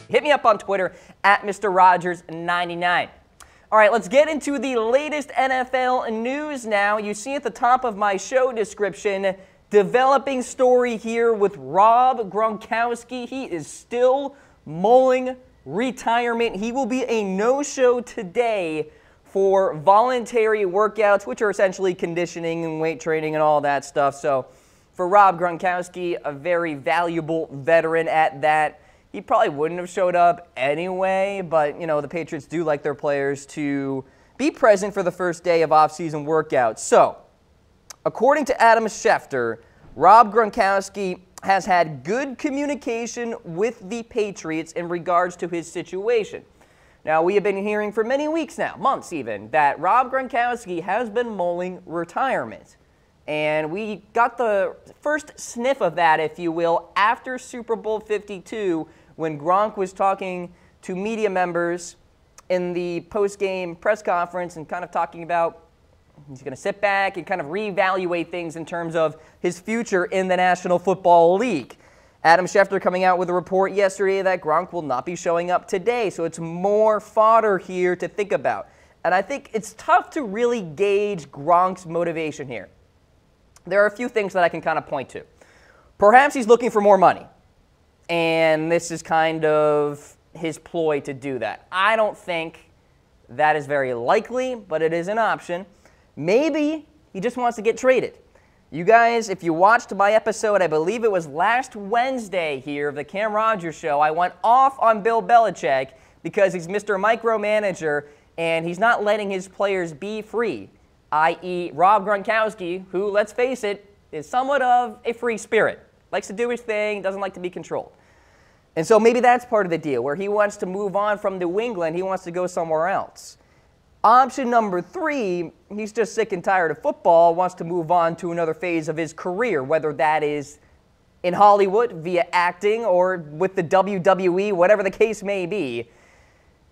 Hit me up on Twitter at Mr. Rogers99. All right, let's get into the latest NFL news now. You see at the top of my show description, developing story here with Rob Gronkowski. He is still mulling retirement. He will be a no-show today for voluntary workouts, which are essentially conditioning and weight training and all that stuff. So for Rob Gronkowski, a very valuable veteran at that, he probably wouldn't have showed up anyway, but, you know, the Patriots do like their players to be present for the first day of off-season workouts. So, according to Adam Schefter, Rob Gronkowski has had good communication with the Patriots in regards to his situation. Now, we have been hearing for many weeks now, months even, that Rob Gronkowski has been mulling retirement. And we got the first sniff of that, if you will, after Super Bowl 52, when Gronk was talking to media members in the post-game press conference and kind of talking about he's going to sit back and kind of reevaluate things in terms of his future in the National Football League. Adam Schefter coming out with a report yesterday that Gronk will not be showing up today, so it's more fodder here to think about. And I think it's tough to really gauge Gronk's motivation here. There are a few things that I can kind of point to. Perhaps he's looking for more money, and this is kind of his ploy to do that. I don't think that is very likely, but it is an option. Maybe he just wants to get traded. You guys, if you watched my episode, I believe it was last Wednesday here of the Cam Rogers Show, I went off on Bill Belichick because he's Mr. Micromanager, and he's not letting his players be free, i.e. Rob Gronkowski, who, let's face it, is somewhat of a free spirit. Likes to do his thing, doesn't like to be controlled. And so maybe that's part of the deal, where he wants to move on from New England, he wants to go somewhere else. Option number 3, he's just sick and tired of football, wants to move on to another phase of his career, whether that is in Hollywood via acting or with the WWE, whatever the case may be.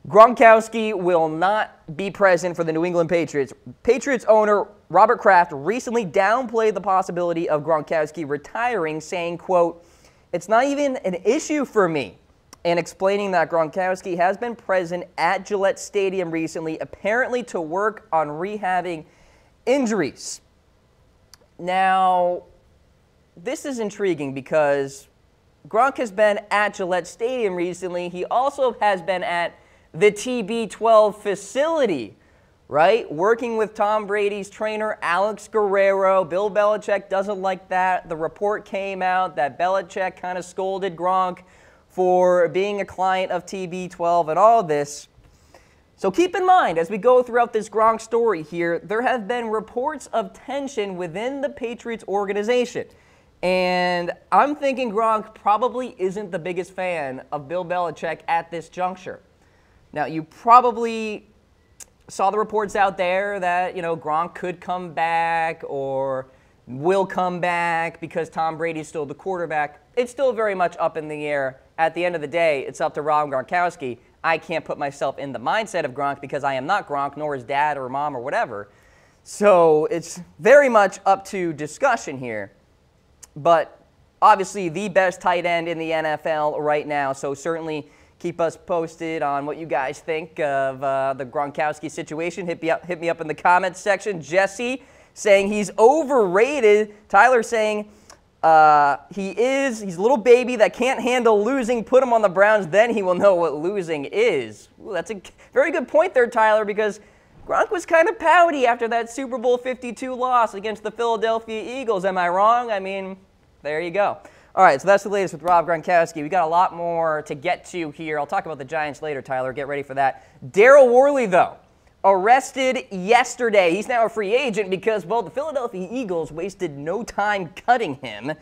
Gronkowski will not be present for the New England Patriots. Patriots owner Robert Kraft recently downplayed the possibility of Gronkowski retiring, saying, quote, "It's not even an issue for me," and explaining that Gronkowski has been present at Gillette Stadium recently, apparently to work on rehabbing injuries. Now, this is intriguing because Gronk has been at Gillette Stadium recently. He also has been at the TB12 facility, right? Working with Tom Brady's trainer, Alex Guerrero. Bill Belichick doesn't like that. The report came out that Belichick kind of scolded Gronk for being a client of TB12 and all this. So keep in mind, as we go throughout this Gronk story here, there have been reports of tension within the Patriots organization. And I'm thinking Gronk probably isn't the biggest fan of Bill Belichick at this juncture. Now, you probably saw the reports out there that, you know, Gronk could come back or will come back because Tom Brady's still the quarterback. It's still very much up in the air. At the end of the day, it's up to Rob Gronkowski. I can't put myself in the mindset of Gronk because I am not Gronk, nor his dad or mom or whatever. So it's very much up to discussion here. But obviously the best tight end in the NFL right now, so certainly keep us posted on what you guys think of the Gronkowski situation. Hit me up in the comments section. Jesse saying he's overrated. Tyler saying he's a little baby that can't handle losing. Put him on the Browns, then he will know what losing is. Ooh, that's a very good point there, Tyler, because Gronk was kind of pouty after that Super Bowl 52 loss against the Philadelphia Eagles. Am I wrong? I mean, there you go. All right, so that's the latest with Rob Gronkowski. We got a lot more to get to here. I'll talk about the Giants later, Tyler. Get ready for that. Daryl Worley, though, arrested yesterday. He's now a free agent because, well, the Philadelphia Eagles wasted no time cutting him.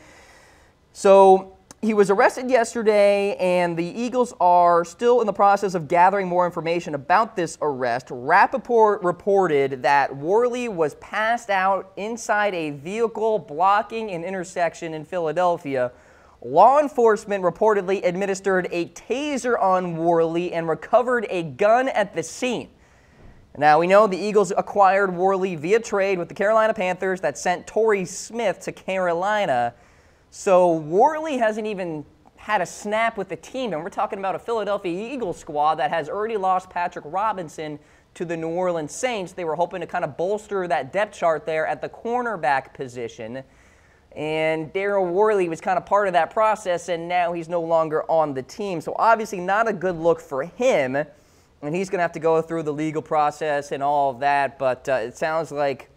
So he was arrested yesterday, and the Eagles are still in the process of gathering more information about this arrest. Rappaport reported that Worley was passed out inside a vehicle blocking an intersection in Philadelphia. Law enforcement reportedly administered a taser on Worley and recovered a gun at the scene. Now, we know the Eagles acquired Worley via trade with the Carolina Panthers that sent Torrey Smith to Carolina. So Worley hasn't even had a snap with the team. And we're talking about a Philadelphia Eagles squad that has already lost Patrick Robinson to the New Orleans Saints. They were hoping to kind of bolster that depth chart there at the cornerback position. And Daryl Worley was kind of part of that process, and now he's no longer on the team. So obviously not a good look for him, and he's going to have to go through the legal process and all of that. But it sounds like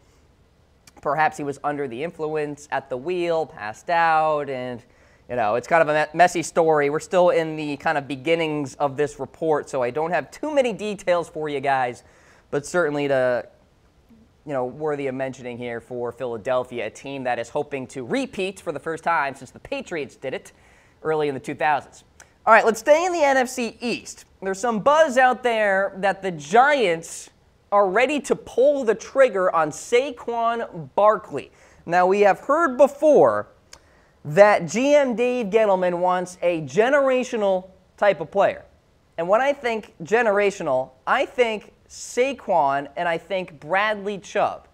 perhaps he was under the influence at the wheel, passed out, and it's kind of a messy story. We're still in the kind of beginnings of this report, so I don't have too many details for you guys, but certainly worthy of mentioning here for Philadelphia, a team that is hoping to repeat for the first time since the Patriots did it early in the 2000s. All right, let's stay in the NFC East. There's some buzz out there that the Giants are ready to pull the trigger on Saquon Barkley. Now, we have heard before that GM Dave Gettleman wants a generational type of player. And when I think generational, I think Saquon and I think Bradley Chubb.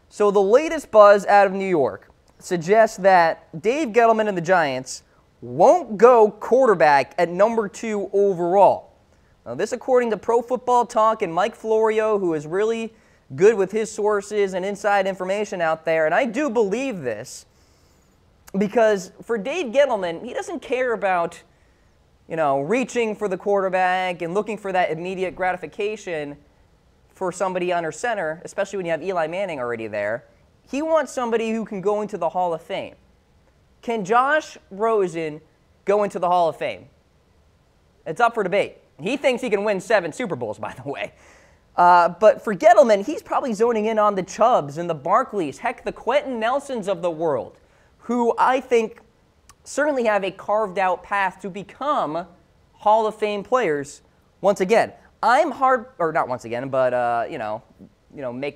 So the latest buzz out of New York suggests that Dave Gettleman and the Giants won't go quarterback at number 2 overall. Now, this according to Pro Football Talk and Mike Florio, who is really good with his sources and inside information out there. And I do believe this because for Dave Gettleman, he doesn't care about reaching for the quarterback and looking for that immediate gratification for somebody under center, especially when you have Eli Manning already there. He wants somebody who can go into the Hall of Fame. Can Josh Rosen go into the Hall of Fame? It's up for debate. He thinks he can win 7 Super Bowls, by the way. But for Gettleman, he's probably zoning in on the Chubbs and the Barkleys, heck, the Quentin Nelsons of the world, who I think certainly have a carved-out path to become Hall of Fame players once again. Make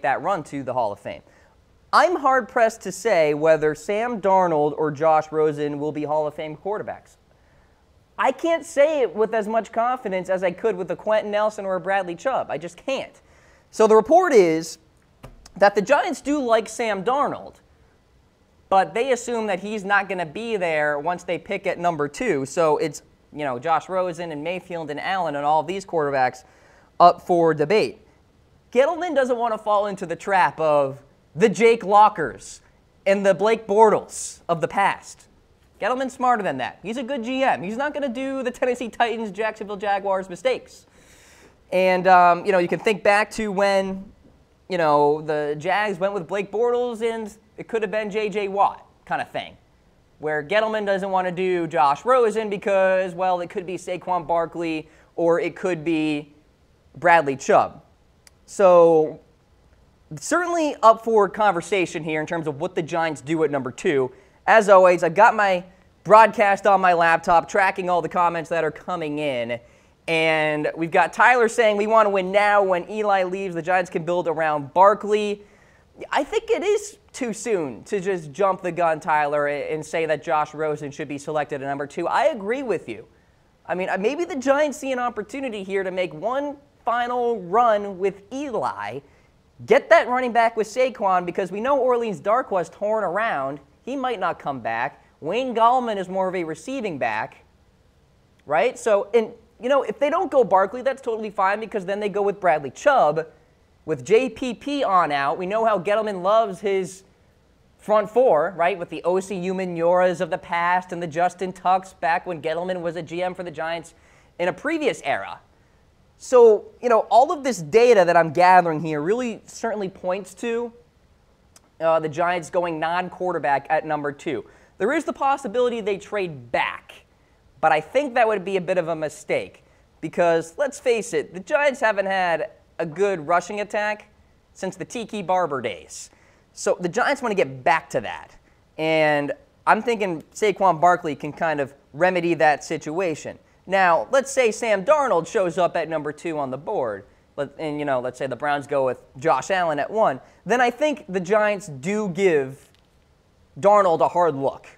that run to the Hall of Fame. I'm hard-pressed to say whether Sam Darnold or Josh Rosen will be Hall of Fame quarterbacks. I can't say it with as much confidence as I could with a Quentin Nelson or a Bradley Chubb. I just can't. So the report is that the Giants do like Sam Darnold, but they assume that he's not going to be there once they pick at number 2. So it's, Josh Rosen and Mayfield and Allen and all of these quarterbacks up for debate. Gettleman doesn't want to fall into the trap of the Jake Lockers and the Blake Bortles of the past. Gettleman's smarter than that. He's a good GM. He's not going to do the Tennessee Titans, Jacksonville Jaguars mistakes. And, you can think back to when, the Jags went with Blake Bortles and it could have been J.J. Watt kind of thing, where Gettleman doesn't want to do Josh Rosen because, well, it could be Saquon Barkley or it could be Bradley Chubb. So certainly up for conversation here in terms of what the Giants do at number 2. As always, I've got my broadcast on my laptop tracking all the comments that are coming in. And we've got Tyler saying we want to win now. When Eli leaves, the Giants can build around Barkley. I think it is too soon to just jump the gun, Tyler, and say that Josh Rosen should be selected at number 2. I agree with you. I mean, maybe the Giants see an opportunity here to make one final run with Eli, get that running back with Saquon, because we know Orleans Darkwa's torn around. He might not come back. Wayne Gallman is more of a receiving back, right? So, if they don't go Barkley, that's totally fine because then they go with Bradley Chubb. With JPP on out, we know how Gettleman loves his front 4, right, with the O.C. Umenyoras of the past and the Justin Tucks back when Gettleman was a GM for the Giants in a previous era. So, all of this data that I'm gathering here really certainly points to the Giants going non-quarterback at number 2. There is the possibility they trade back, but I think that would be a bit of a mistake because, let's face it, the Giants haven't had a good rushing attack since the Tiki Barber days. So the Giants want to get back to that. And I'm thinking Saquon Barkley can kind of remedy that situation. Now, let's say Sam Darnold shows up at number 2 on the board, and let's say the Browns go with Josh Allen at 1. Then I think the Giants do give Darnold a hard look.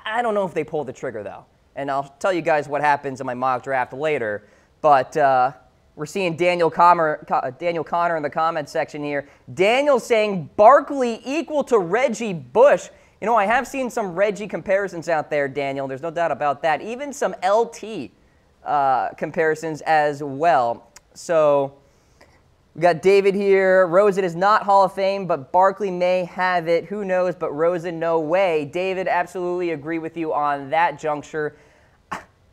I don't know if they pull the trigger, though. And I'll tell you guys what happens in my mock draft later. But we're seeing Daniel Connor in the comments section here. Daniel saying Barkley equal to Reggie Bush. You know, I have seen some Reggie comparisons out there, Daniel. There's no doubt about that. Even some LT comparisons as well. So we got David here. Rosen is not Hall of Fame, but Barkley may have it. Who knows, but Rosen, no way. David, absolutely agree with you on that juncture.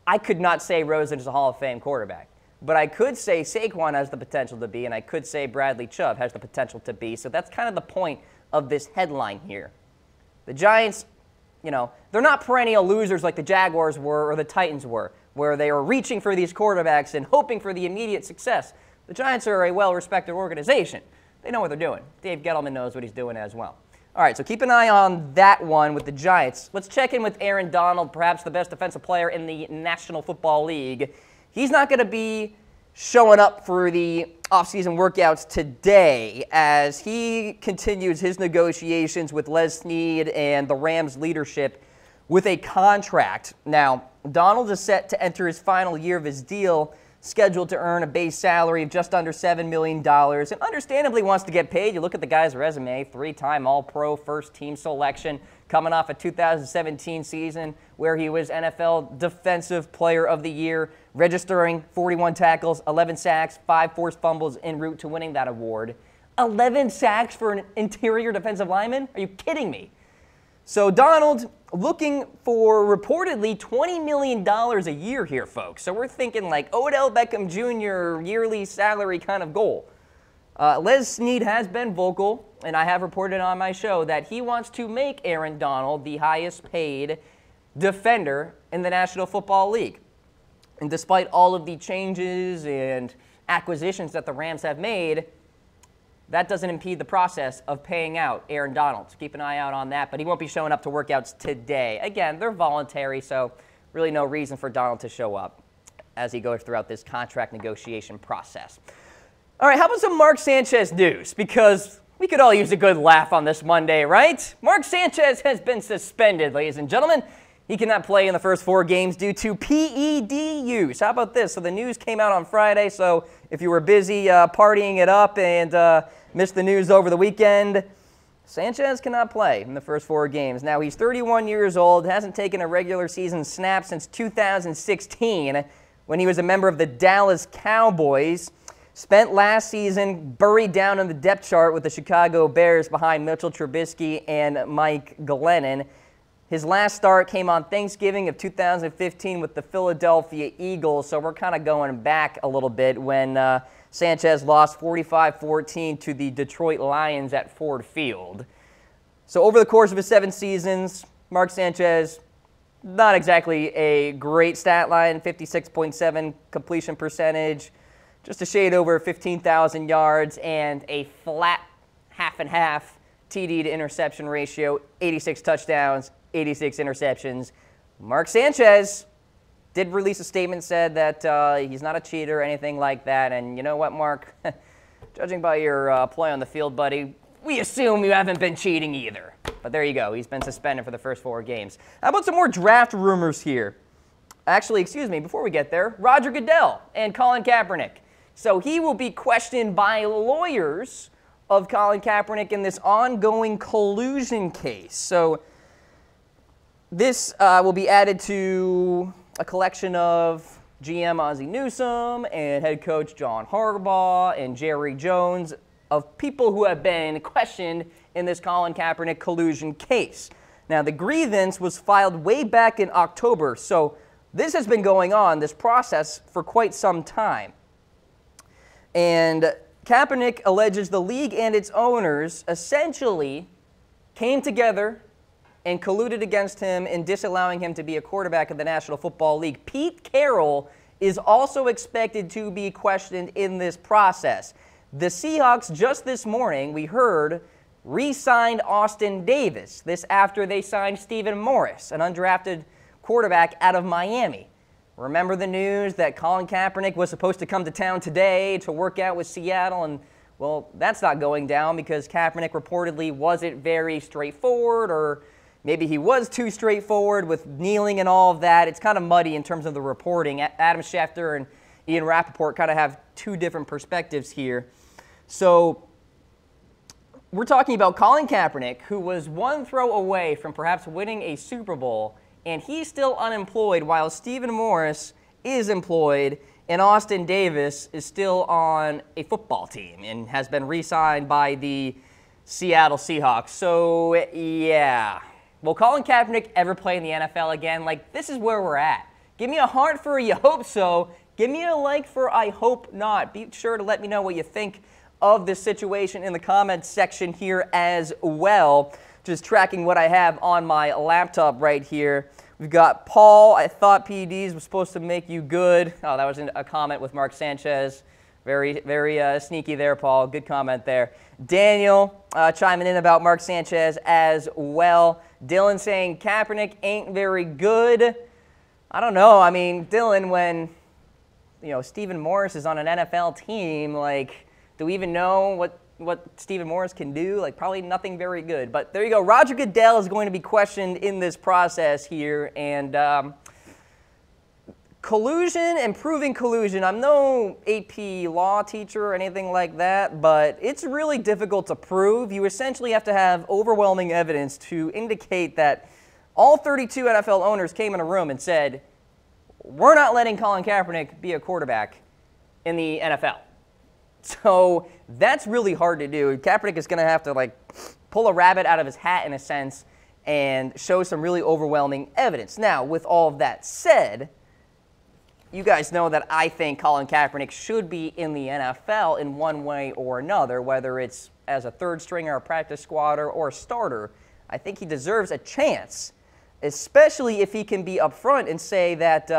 I could not say Rosen is a Hall of Fame quarterback, but I could say Saquon has the potential to be, and I could say Bradley Chubb has the potential to be. So that's kind of the point of this headline here. The Giants, you know, they're not perennial losers like the Jaguars were or the Titans were, where they are reaching for these quarterbacks and hoping for the immediate success. The Giants are a well-respected organization. They know what they're doing. Dave Gettleman knows what he's doing as well. All right, so keep an eye on that one with the Giants. Let's check in with Aaron Donald, perhaps the best defensive player in the National Football League. He's not going to be showing up for the offseason workouts today as he continues his negotiations with Les Snead and the Rams leadership with a contract. Now, Donald is set to enter his final year of his deal, scheduled to earn a base salary of just under $7 million, and understandably wants to get paid. You look at the guy's resume, 3-time All-Pro, first-team selection, coming off a 2017 season where he was NFL Defensive Player of the Year, registering 41 tackles, 11 sacks, 5 forced fumbles en route to winning that award. 11 sacks for an interior defensive lineman? Are you kidding me? So Donald looking for reportedly $20 million a year here, folks. So we're thinking like Odell Beckham Jr. yearly salary kind of goal. Les Snead has been vocal, and I have reported on my show that he wants to make Aaron Donald the highest paid defender in the National Football League. And despite all of the changes and acquisitions that the Rams have made, that doesn't impede the process of paying out Aaron Donald. So keep an eye out on that, but he won't be showing up to workouts today. Again, they're voluntary, so really no reason for Donald to show up as he goes throughout this contract negotiation process. All right, how about some Mark Sanchez news? Because we could all use a good laugh on this Monday, right? Mark Sanchez has been suspended, ladies and gentlemen. He cannot play in the first 4 games due to PED use. How about this? So the news came out on Friday, so if you were busy partying it up and missed the news over the weekend, Sanchez cannot play in the first 4 games. Now, he's 31 years old, hasn't taken a regular season snap since 2016 when he was a member of the Dallas Cowboys. Spent last season buried down on the depth chart with the Chicago Bears behind Mitchell Trubisky and Mike Glennon. His last start came on Thanksgiving of 2015 with the Philadelphia Eagles, so we're kind of going back a little bit when Sanchez lost 45-14 to the Detroit Lions at Ford Field. So over the course of his 7 seasons, Mark Sanchez, not exactly a great stat line, 56.7 completion percentage, just a shade over 15,000 yards, and a flat half-and-half TD to interception ratio, 86 touchdowns, 86 interceptions. Mark Sanchez did release a statement, said that he's not a cheater or anything like that. And you know what, Mark? Judging by your play on the field, buddy, we assume you haven't been cheating either. But there you go. He's been suspended for the first 4 games. How about some more draft rumors here? Actually, excuse me, before we get there, Roger Goodell and Colin Kaepernick. So he will be questioned by lawyers of Colin Kaepernick in this ongoing collusion case. So this will be added to a collection of GM Ozzie Newsome and head coach John Harbaugh and Jerry Jones of people who have been questioned in this Colin Kaepernick collusion case. Now, the grievance was filed way back in October, so this has been going on, this process, for quite some time. And Kaepernick alleges the league and its owners essentially came together and colluded against him in disallowing him to be a quarterback of the National Football League. Pete Carroll is also expected to be questioned in this process. The Seahawks, just this morning, we heard, re-signed Austin Davis. This after they signed Stephen Morris, an undrafted quarterback out of Miami. Remember the news that Colin Kaepernick was supposed to come to town today to work out with Seattle, and well, that's not going down because Kaepernick reportedly wasn't very straightforward, or maybe he was too straightforward with kneeling and all of that. It's kind of muddy in terms of the reporting. Adam Schefter and Ian Rappaport kind of have 2 different perspectives here. So we're talking about Colin Kaepernick, who was one throw away from perhaps winning a Super Bowl, and he's still unemployed while Stephen Morris is employed, and Austin Davis is still on a football team and has been re-signed by the Seattle Seahawks. So, yeah. Will Colin Kaepernick ever play in the NFL again? Like, this is where we're at. Give me a heart for you hope so. Give me a like for I hope not. Be sure to let me know what you think of this situation in the comments section here as well. Just tracking what I have on my laptop right here. We've got Paul, I thought PEDs was supposed to make you good. Oh, that was a comment with Mark Sanchez. Very, very sneaky there, Paul. Good comment there. Daniel chiming in about Mark Sanchez as well. Dylan saying Kaepernick ain't very good. I don't know. I mean, Dylan, when Stephen Morris is on an NFL team, like, do we even know what Stephen Morris can do? Like, probably nothing very good. But there you go. Roger Goodell is going to be questioned in this process here. And collusion and proving collusion. I'm no AP law teacher or anything like that, but it's really difficult to prove. You essentially have to have overwhelming evidence to indicate that all 32 NFL owners came in a room and said, we're not letting Colin Kaepernick be a quarterback in the NFL. So that's really hard to do. Kaepernick is going to have to, like, pull a rabbit out of his hat in a sense and show some really overwhelming evidence. Now, with all of that said, you guys know that I think Colin Kaepernick should be in the NFL in one way or another, whether it's as a third stringer, a practice squatter, or a starter. I think he deserves a chance, especially if he can be upfront and say that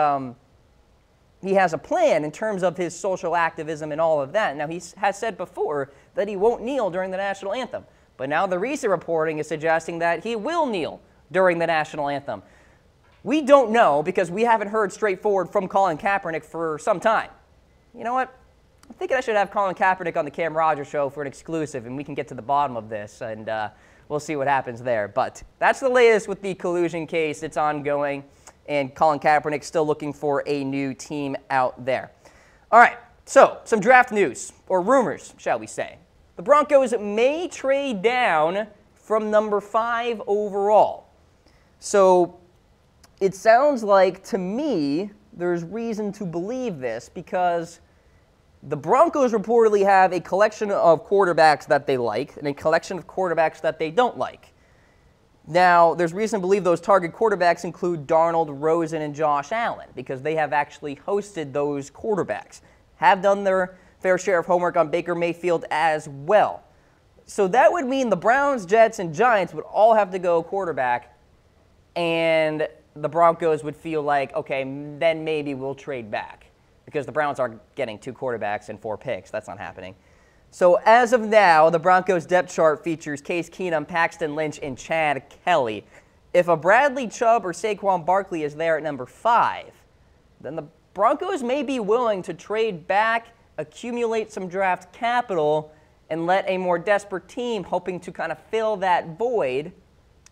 he has a plan in terms of his social activism and all of that. Now, he has said before that he won't kneel during the national anthem, but now the recent reporting is suggesting that he will kneel during the national anthem. We don't know because we haven't heard straightforward from Colin Kaepernick for some time. You know what? I'm thinking I should have Colin Kaepernick on the Cam Rogers show for an exclusive, and we can get to the bottom of this, and we'll see what happens there. But that's the latest with the collusion case. It's ongoing, and Colin Kaepernick still looking for a new team out there. All right, so some draft news, or rumors, shall we say. The Broncos may trade down from number 5 overall. So it sounds like, to me, there's reason to believe this because the Broncos reportedly have a collection of quarterbacks that they like and a collection of quarterbacks that they don't like. Now, there's reason to believe those target quarterbacks include Darnold, Rosen, and Josh Allen because they have actually hosted those quarterbacks, have done their fair share of homework on Baker Mayfield as well. So that would mean the Browns, Jets, and Giants would all have to go quarterback, and the Broncos would feel like, okay, then maybe we'll trade back because the Browns are getting 2 quarterbacks and 4 picks. That's not happening. So as of now, the Broncos depth chart features Case Keenum, Paxton Lynch, and Chad Kelly. If a Bradley Chubb or Saquon Barkley is there at number 5, then the Broncos may be willing to trade back, accumulate some draft capital, and let a more desperate team hoping to kind of fill that void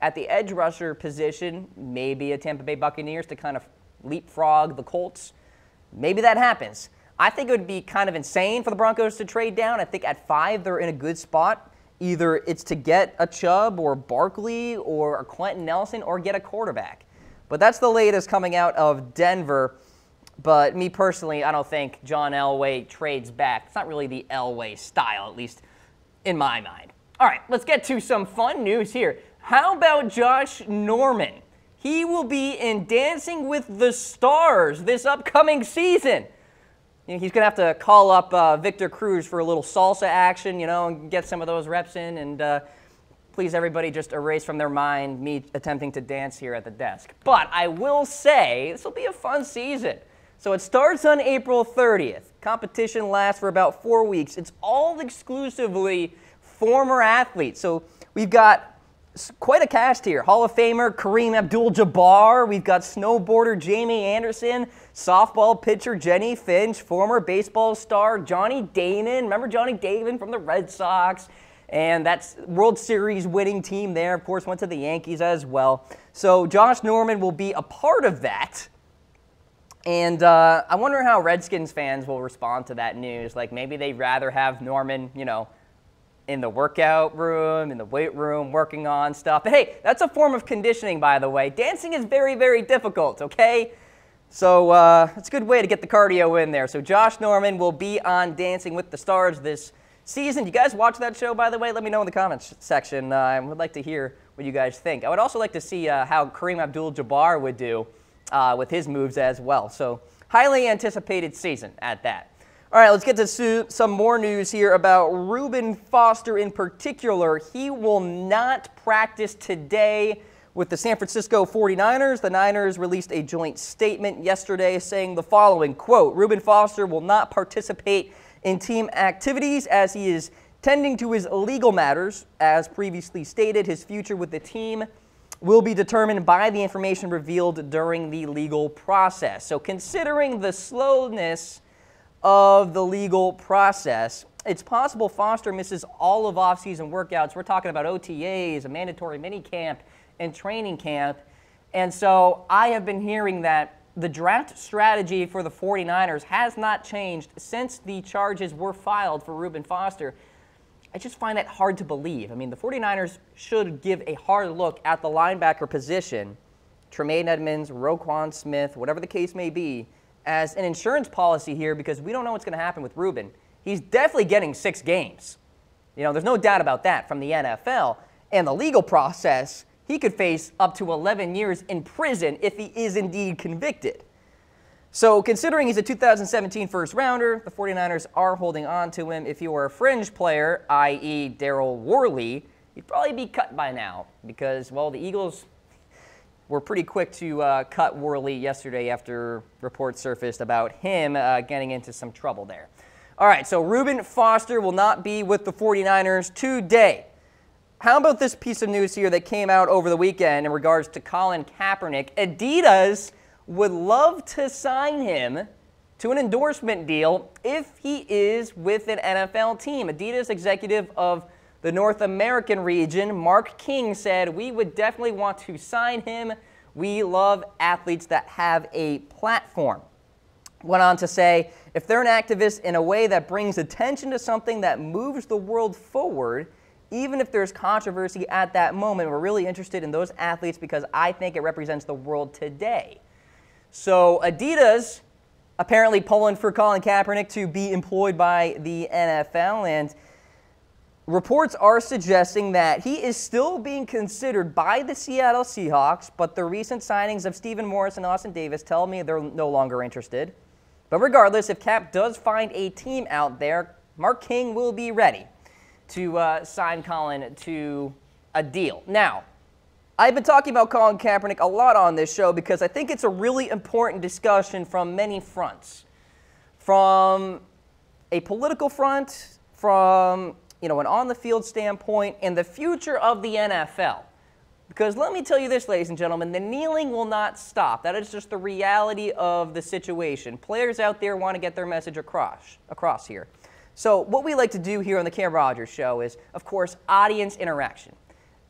at the edge rusher position, maybe a Tampa Bay Buccaneers to kind of leapfrog the Colts. Maybe that happens. I think it would be kind of insane for the Broncos to trade down. I think at 5, they're in a good spot. Either it's to get a Chubb or Barkley or a Quentin Nelson or get a quarterback. But that's the latest coming out of Denver. But me personally, I don't think John Elway trades back. It's not really the Elway style, at least in my mind. All right, let's get to some fun news here. How about Josh Norman? He will be in Dancing with the Stars this upcoming season. He's going to have to call up Victor Cruz for a little salsa action, and get some of those reps in. And please, everybody, just erase from their mind me attempting to dance here at the desk. But I will say this will be a fun season. So it starts on April 30th. Competition lasts for about 4 weeks. It's all exclusively former athletes. So we've got quite a cast here. Hall of Famer Kareem Abdul-Jabbar. We've got snowboarder Jamie Anderson, softball pitcher Jenny Finch, former baseball star Johnny Damon. Remember Johnny Damon from the Red Sox? And that's World Series winning team there. Of course, went to the Yankees as well. So Josh Norman will be a part of that. And I wonder how Redskins fans will respond to that news. Like, maybe they'd rather have Norman, in the workout room, in the weight room, working on stuff. But hey, that's a form of conditioning, by the way. Dancing is very, very difficult, okay? So it's a good way to get the cardio in there. So Josh Norman will be on Dancing with the Stars this season. You guys watch that show, by the way? Let me know in the comments section. I would like to hear what you guys think. I would also like to see how Kareem Abdul-Jabbar would do with his moves as well. So highly anticipated season at that. All right, let's get to some more news here about Reuben Foster in particular. He will not practice today with the San Francisco 49ers. The Niners released a joint statement yesterday saying the following, quote, Reuben Foster will not participate in team activities as he is tending to his legal matters. As previously stated, his future with the team will be determined by the information revealed during the legal process. So considering the slowness of the legal process, it's possible Foster misses all of off-season workouts. We're talking about OTAs, a mandatory minicamp, and training camp. And so I have been hearing that the draft strategy for the 49ers has not changed since the charges were filed for Reuben Foster. I just find that hard to believe. I mean, the 49ers should give a hard look at the linebacker position, Tremaine Edmonds, Roquan Smith, whatever the case may be, as an insurance policy here, because we don't know what's going to happen with Reuben. He's definitely getting 6 games. You know, there's no doubt about that from the NFL. And the legal process, he could face up to 11 years in prison if he is indeed convicted. So considering he's a 2017 first rounder, the 49ers are holding on to him. If he were a fringe player, i.e. Daryl Worley, he'd probably be cut by now because, well, the Eagles were pretty quick to cut Worley yesterday after reports surfaced about him getting into some trouble there. All right, so Reuben Foster will not be with the 49ers today. How about this piece of news here that came out over the weekend in regards to Colin Kaepernick? Adidas would love to sign him to an endorsement deal if he is with an NFL team. Adidas executive of the North American region, Mark King, said, we would definitely want to sign him. We love athletes that have a platform. Went on to say, if they're an activist in a way that brings attention to something that moves the world forward, even if there's controversy at that moment, we're really interested in those athletes because I think it represents the world today. So Adidas apparently pulling for Colin Kaepernick to be employed by the NFL, and reports are suggesting that he is still being considered by the Seattle Seahawks, but the recent signings of Stephen Morris and Austin Davis tell me they're no longer interested. But regardless, if Cap does find a team out there, Mark King will be ready to sign Colin to a deal. Now, I've been talking about Colin Kaepernick a lot on this show because I think it's a really important discussion from many fronts. From a political front, from an on-the-field standpoint, and the future of the NFL. Because let me tell you this, ladies and gentlemen, the kneeling will not stop. That is just the reality of the situation. Players out there want to get their message across here. So what we like to do here on the Cam Rogers Show is, of course, audience interaction.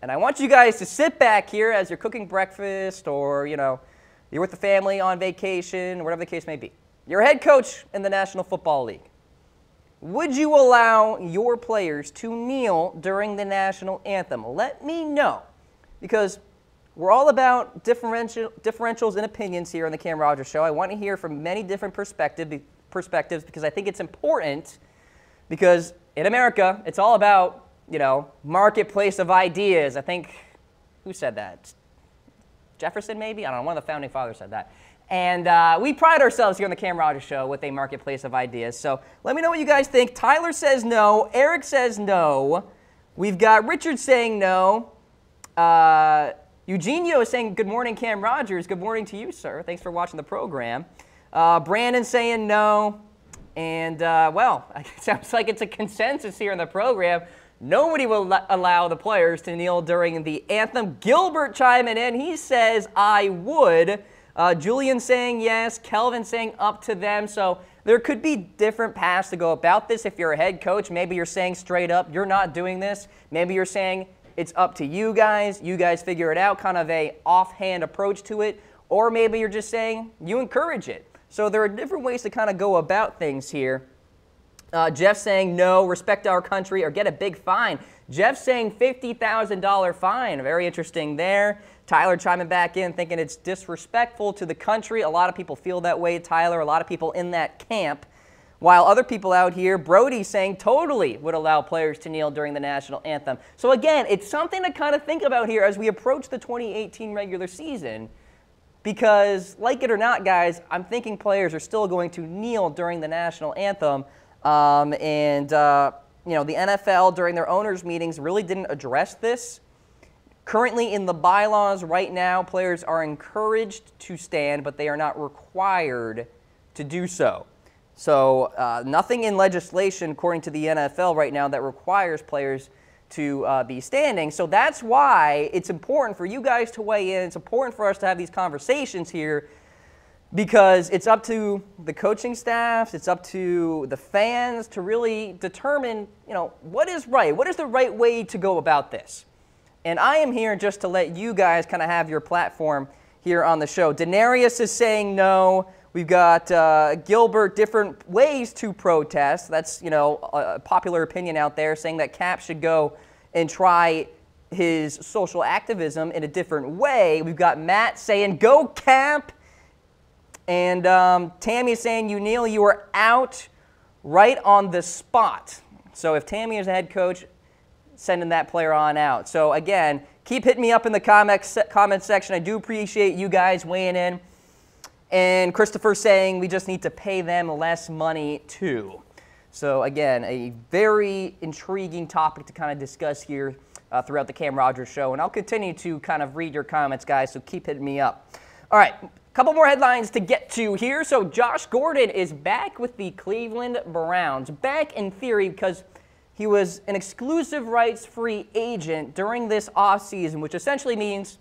And I want you guys to sit back here as you're cooking breakfast or, you're with the family on vacation, whatever the case may be. You're a head coach in the National Football League. Would you allow your players to kneel during the national anthem? Let me know, because we're all about differentials and opinions here on the Cam Rogers Show. I want to hear from many different perspectives because I think it's important, because in America, it's all about, marketplace of ideas. I think, who said that? Jefferson, maybe? I don't know. One of the founding fathers said that. And we pride ourselves here on the Cam Rogers Show with a marketplace of ideas. So let me know what you guys think. Tyler says no. Eric says no. We've got Richard saying no. Eugenio is saying, good morning, Cam Rogers. Good morning to you, sir. Thanks for watching the program. Brandon saying no. And, well, it sounds like it's a consensus here in the program. Nobody will allow the players to kneel during the anthem. Gilbert chiming in. He says, I would. Julian saying yes. Kelvin saying up to them. So there could be different paths to go about this. If you're a head coach, maybe you're saying straight up, you're not doing this. Maybe you're saying it's up to you guys. You guys figure it out, kind of a offhand approach to it. Or maybe you're just saying you encourage it. So there are different ways to kind of go about things here. Jeff saying no, respect our country, or get a big fine. Jeff saying $50,000 fine. Very interesting there. Tyler chiming back in, thinking it's disrespectful to the country. A lot of people feel that way, Tyler. A lot of people in that camp. While other people out here, Brody saying totally would allow players to kneel during the national anthem. So again, it's something to kind of think about here as we approach the 2018 regular season. Because, like it or not, guys, I'm thinking players are still going to kneel during the national anthem. You know, the NFL during their owners' meetings really didn't address this. Currently in the bylaws right now, players are encouraged to stand, but they are not required to do so. So nothing in legislation, according to the NFL right now, that requires players to be standing. So that's why it's important for you guys to weigh in. It's important for us to have these conversations here, because it's up to the coaching staffs, it's up to the fans to really determine, you know, what is right. What is the right way to go about this? And I am here just to let you guys kind of have your platform here on the show. Denarius is saying no. We've got Gilbert, different ways to protest. That's, you know, a popular opinion out there, saying that Cap should go and try his social activism in a different way. We've got Matt saying, go Cap. And Tammy is saying, you kneel, you are out right on the spot. So if Tammy is the head coach, sending that player on out. So again, keep hitting me up in the comment section. I do appreciate you guys weighing in. And Christopher saying we just need to pay them less money too. So again, a very intriguing topic to kind of discuss here throughout the Cam Rogers show. And I'll continue to kind of read your comments, guys, so keep hitting me up. All right, a couple more headlines to get to here. So Josh Gordon is back with the Cleveland Browns. Back in theory because he was an exclusive rights free agent during this offseason, which essentially means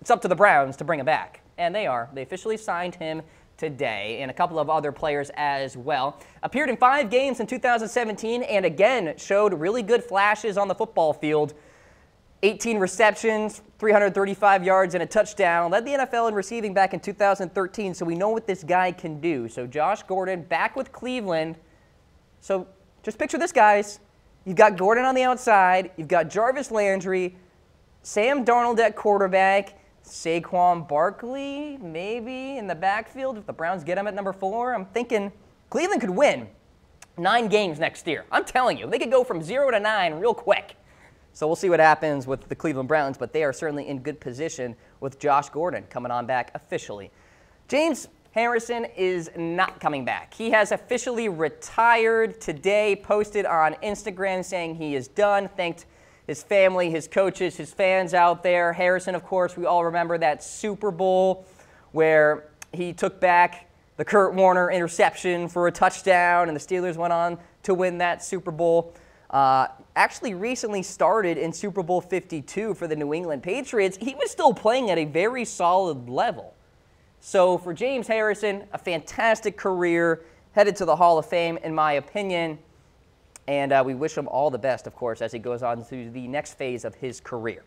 it's up to the Browns to bring him back. And they are. They officially signed him today, and a couple of other players as well. Appeared in 5 games in 2017 and again showed really good flashes on the football field. 18 receptions, 335 yards, and a touchdown. Led the NFL in receiving back in 2013, so we know what this guy can do. So Josh Gordon back with Cleveland. So just picture this, guys. You've got Gordon on the outside. You've got Jarvis Landry, Sam Darnold at quarterback, Saquon Barkley maybe in the backfield if the Browns get him at number 4. I'm thinking Cleveland could win 9 games next year. I'm telling you, they could go from 0 to 9 real quick. So we'll see what happens with the Cleveland Browns, but they are certainly in good position with Josh Gordon coming on back officially. James Harrison is not coming back. He has officially retired today, posted on Instagram saying he is done, thanked his family, his coaches, his fans out there. Harrison, of course, we all remember that Super Bowl where he took back the Kurt Warner interception for a touchdown, and the Steelers went on to win that Super Bowl. Actually recently started in Super Bowl 52 for the New England Patriots. He was still playing at a very solid level. So for James Harrison, a fantastic career, headed to the Hall of Fame, in my opinion. And we wish him all the best, of course, as he goes on to the next phase of his career.